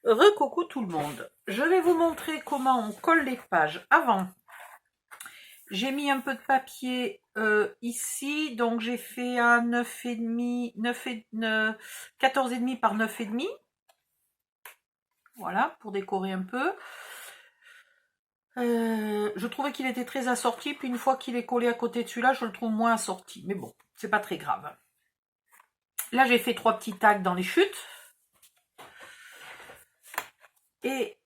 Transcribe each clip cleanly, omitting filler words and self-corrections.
Recoucou tout le monde. Je vais vous montrer comment on colle les pages. Avant, j'ai mis un peu de papier ici, donc j'ai fait un 9,5, 14,5 par 9,5. Voilà, pour décorer un peu. Je trouvais qu'il était très assorti, puis une fois qu'il est collé à côté de celui-là, je le trouve moins assorti. Mais bon, c'est pas très grave. Là, j'ai fait 3 petits tags dans les chutes. Et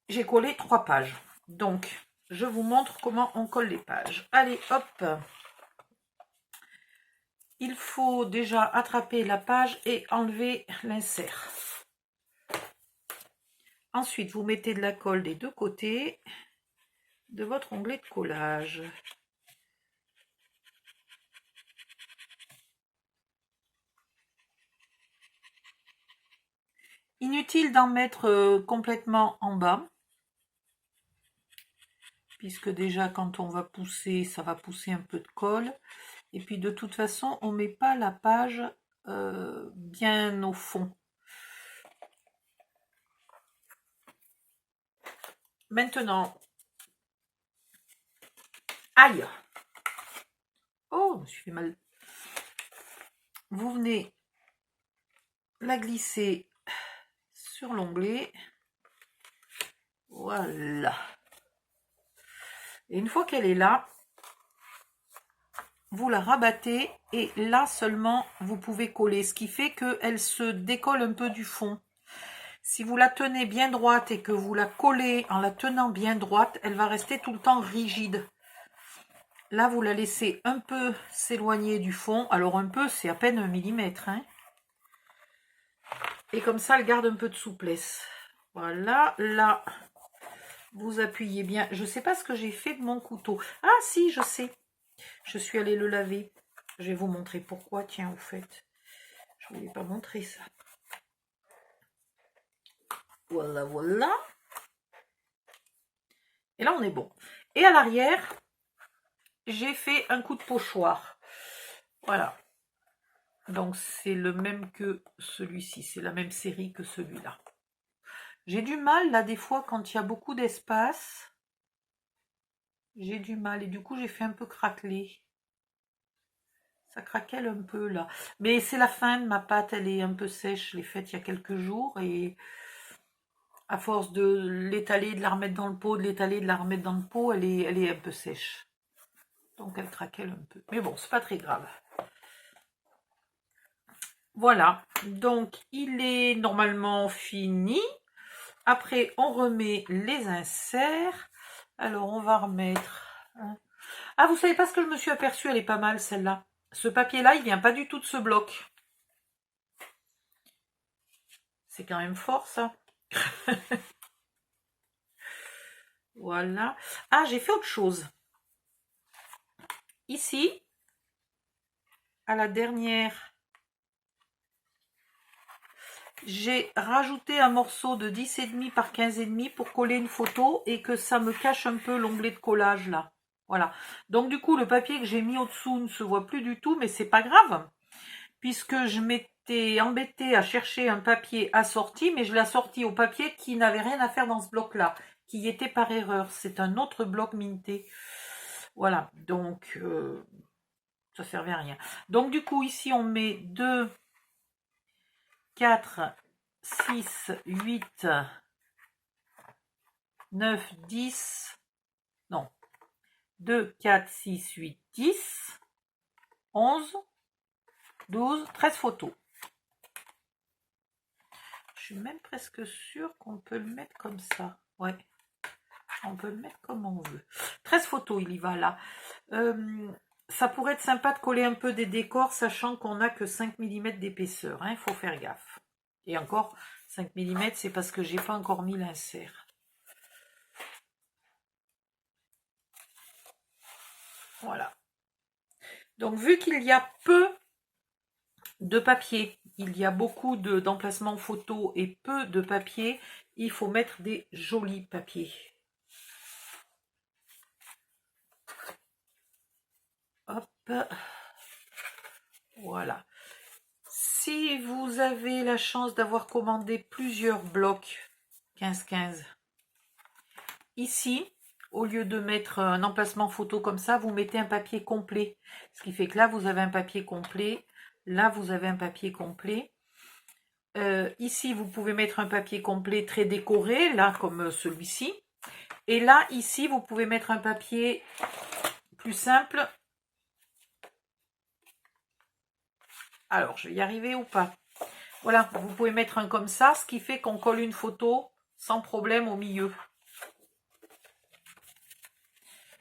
j'ai collé 3 pages. Donc, je vous montre comment on colle les pages. Allez, hop. Il faut déjà attraper la page et enlever l'insert. Ensuite, vous mettez de la colle des deux côtés de votre onglet de collage. Inutile d'en mettre complètement en bas, puisque déjà quand on va pousser, ça va pousser un peu de colle. Et puis de toute façon, on ne met pas la page bien au fond. Maintenant, aïe! Oh, je me suis fait mal. Vous venez la glisser sur l'onglet. Voilà. Et une fois qu'elle est là, vous la rabattez et là seulement vous pouvez coller, ce qui fait qu'elle se décolle un peu du fond. Si vous la tenez bien droite et que vous la collez en la tenant bien droite, elle va rester tout le temps rigide. Là, vous la laissez un peu s'éloigner du fond. Alors un peu, c'est à peine 1 millimètre. Hein. Et comme ça, elle garde un peu de souplesse. Voilà, là, vous appuyez bien. Je ne sais pas ce que j'ai fait de mon couteau. Ah si, je sais. Je suis allée le laver. Je vais vous montrer pourquoi, tiens, au fait. Je ne voulais pas montrer ça. Voilà, voilà. Et là, on est bon. Et à l'arrière, j'ai fait un coup de pochoir. Voilà. Donc, c'est le même que celui-ci. C'est la même série que celui-là. J'ai du mal, là, des fois, quand il y a beaucoup d'espace. J'ai du mal. Et du coup, j'ai fait un peu craqueler. Ça craquelle un peu, là. Mais c'est la fin de ma pâte. Elle est un peu sèche. Je l'ai faite il y a quelques jours. Et à force de l'étaler, de la remettre dans le pot, de l'étaler, de la remettre dans le pot, elle est un peu sèche. Donc, elle craquelle un peu. Mais bon, c'est pas très grave. Voilà. Donc, il est normalement fini. Après, on remet les inserts. Alors, on va remettre... Ah, vous savez pas ce que je me suis aperçue, elle est pas mal celle-là. Ce papier-là, il vient pas du tout de ce bloc. C'est quand même fort, ça. Voilà. Ah, j'ai fait autre chose. Ici, à la dernière, j'ai rajouté un morceau de 10,5 par 15,5 pour coller une photo et que ça me cache un peu l'onglet de collage, là. Voilà. Donc, du coup, le papier que j'ai mis au-dessous ne se voit plus du tout, mais c'est pas grave. Puisque je m'étais embêtée à chercher un papier assorti, mais je l'ai assorti au papier qui n'avait rien à faire dans ce bloc-là, qui y était par erreur. C'est un autre bloc minté. Voilà, donc ça servait à rien. Donc du coup, ici, on met 2, 4, 6, 8, 9, 10, non, 2, 4, 6, 8, 10, 11, 12, 13 photos. Je suis même presque sûre qu'on peut le mettre comme ça. Ouais. On peut le mettre comme on veut. 13 photos, il y va là. Ça pourrait être sympa de coller un peu des décors, sachant qu'on n'a que 5 mm d'épaisseur. Il faut faire gaffe. Et encore, 5 mm, c'est parce que j'ai pas encore mis l'insert. Voilà. Donc, vu qu'il y a peu de papier, il y a beaucoup d'emplacements photos et peu de papier, il faut mettre des jolis papiers. Hop. Voilà. Si vous avez la chance d'avoir commandé plusieurs blocs, 15-15. Ici, au lieu de mettre un emplacement photo comme ça, vous mettez un papier complet. Ce qui fait que là, vous avez un papier complet. Là, vous avez un papier complet. Ici, vous pouvez mettre un papier complet très décoré, là, comme celui-ci. Et là, ici, vous pouvez mettre un papier plus simple. Alors, je vais y arriver ou pas? Voilà, vous pouvez mettre un comme ça, ce qui fait qu'on colle une photo sans problème au milieu.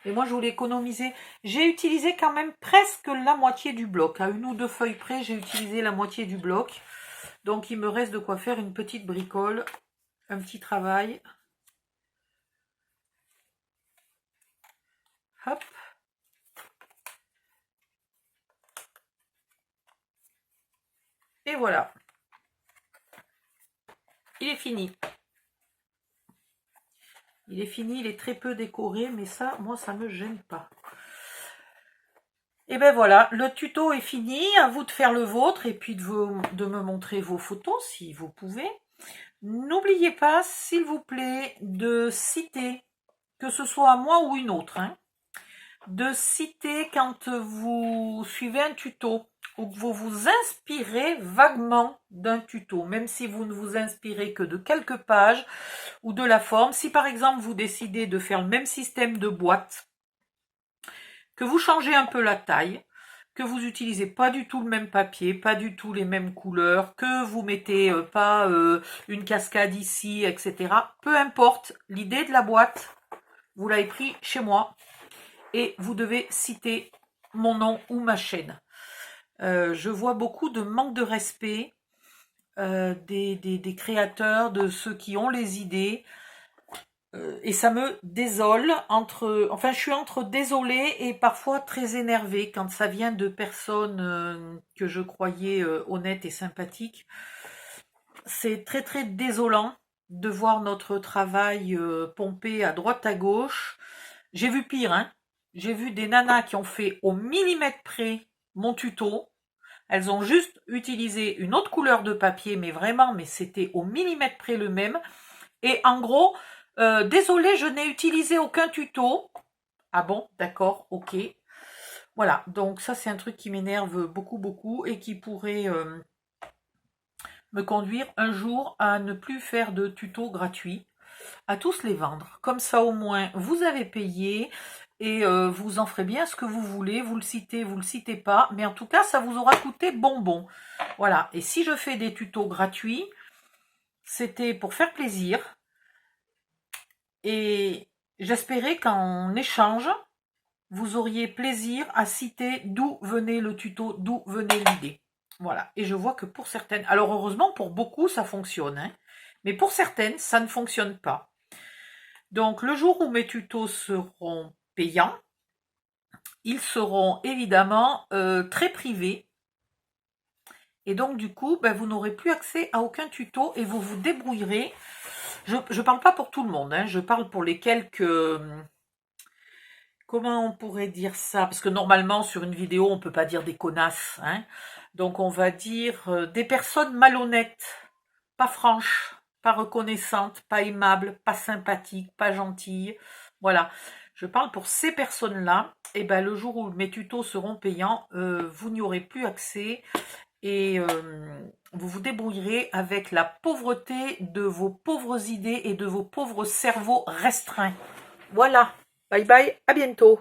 Et moi, je voulais économiser. J'ai utilisé quand même presque la moitié du bloc. À 1 ou 2 feuilles près, j'ai utilisé la moitié du bloc. Donc, il me reste de quoi faire une petite bricole, un petit travail. Hop. Et voilà. Il est fini. Il est fini, il est très peu décoré, mais ça, moi, ça ne me gêne pas. Et ben voilà, le tuto est fini, à vous de faire le vôtre et puis de me montrer vos photos si vous pouvez. N'oubliez pas, s'il vous plaît, de citer, que ce soit moi ou une autre, hein, de citer quand vous suivez un tuto ou que vous vous inspirez vaguement d'un tuto, même si vous ne vous inspirez que de quelques pages ou de la forme. Si par exemple vous décidez de faire le même système de boîte, que vous changez un peu la taille, que vous n'utilisez pas du tout le même papier, pas du tout les mêmes couleurs, que vous mettez pas une cascade ici, etc. Peu importe, l'idée de la boîte, vous l'avez pris chez moi et vous devez citer mon nom ou ma chaîne. Je vois beaucoup de manque de respect des créateurs, de ceux qui ont les idées. Et ça me désole, enfin je suis entre désolée et parfois très énervée quand ça vient de personnes que je croyais honnêtes et sympathiques. C'est très très désolant de voir notre travail pompé à droite à gauche. J'ai vu pire, hein. J'ai vu des nanas qui ont fait au millimètre près mon tuto. Elles ont juste utilisé une autre couleur de papier, mais vraiment, mais c'était au millimètre près le même. Et en gros, désolé, je n'ai utilisé aucun tuto. Ah bon, d'accord, ok. Voilà, donc ça c'est un truc qui m'énerve beaucoup, beaucoup et qui pourrait me conduire un jour à ne plus faire de tutos gratuits, à tous les vendre. Comme ça au moins, vous avez payé et vous en ferez bien ce que vous voulez. Vous le citez pas, mais en tout cas, ça vous aura coûté bonbon. Voilà, et si je fais des tutos gratuits, c'était pour faire plaisir. Et j'espérais qu'en échange, vous auriez plaisir à citer d'où venait le tuto, d'où venait l'idée. Voilà, et je vois que pour certaines, alors heureusement pour beaucoup ça fonctionne, hein, mais pour certaines ça ne fonctionne pas. Donc le jour où mes tutos seront payants, ils seront évidemment très privés. Et donc du coup, ben, vous n'aurez plus accès à aucun tuto et vous vous débrouillerez. Je ne parle pas pour tout le monde, hein, je parle pour les quelques... Comment on pourrait dire ça? Parce que normalement, sur une vidéo, on ne peut pas dire des connasses. Hein. Donc, on va dire des personnes malhonnêtes, pas franches, pas reconnaissantes, pas aimables, pas sympathiques, pas gentilles. Voilà. Je parle pour ces personnes-là. Et ben, le jour où mes tutos seront payants, vous n'y aurez plus accès. Et vous vous débrouillerez avec la pauvreté de vos pauvres idées et de vos pauvres cerveaux restreints. Voilà. Bye bye, à bientôt.